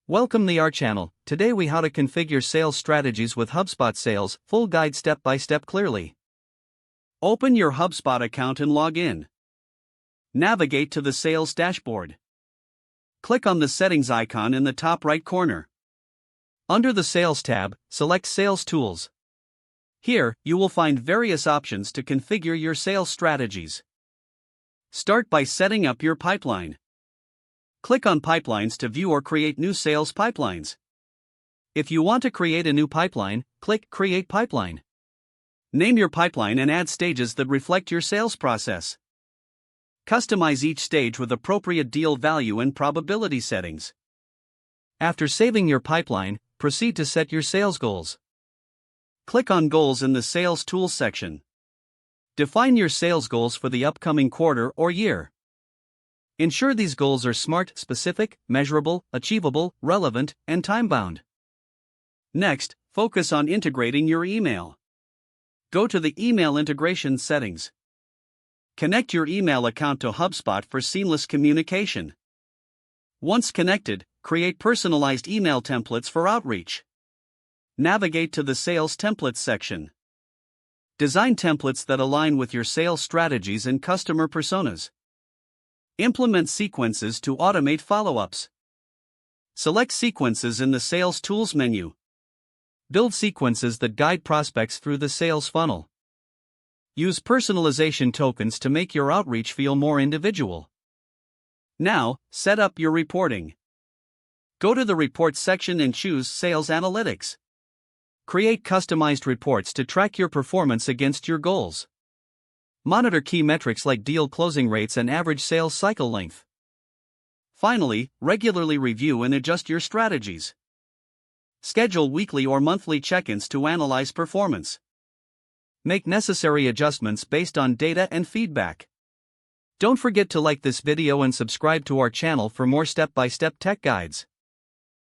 Welcome to our channel. Today we how to configure sales strategies with HubSpot Sales, full guide step by step clearly. Open your HubSpot account and log in. Navigate to the sales dashboard. Click on the settings icon in the top right corner. Under the Sales tab, select Sales Tools. Here, you will find various options to configure your sales strategies. Start by setting up your pipeline. Click on Pipelines to view or create new sales pipelines. If you want to create a new pipeline, click Create Pipeline. Name your pipeline and add stages that reflect your sales process. Customize each stage with appropriate deal value and probability settings. After saving your pipeline, proceed to set your sales goals. Click on Goals in the Sales Tools section. Define your sales goals for the upcoming quarter or year. Ensure these goals are SMART, specific, measurable, achievable, relevant, and time-bound. Next, focus on integrating your email. Go to the Email Integration settings. Connect your email account to HubSpot for seamless communication. Once connected, create personalized email templates for outreach. Navigate to the Sales Templates section. Design templates that align with your sales strategies and customer personas. Implement sequences to automate follow-ups. Select sequences in the Sales Tools menu. Build sequences that guide prospects through the sales funnel. Use personalization tokens to make your outreach feel more individual. Now, set up your reporting. Go to the Reports section and choose Sales Analytics. Create customized reports to track your performance against your goals. Monitor key metrics like deal closing rates and average sales cycle length. Finally, regularly review and adjust your strategies. Schedule weekly or monthly check-ins to analyze performance. Make necessary adjustments based on data and feedback. Don't forget to like this video and subscribe to our channel for more step-by-step tech guides.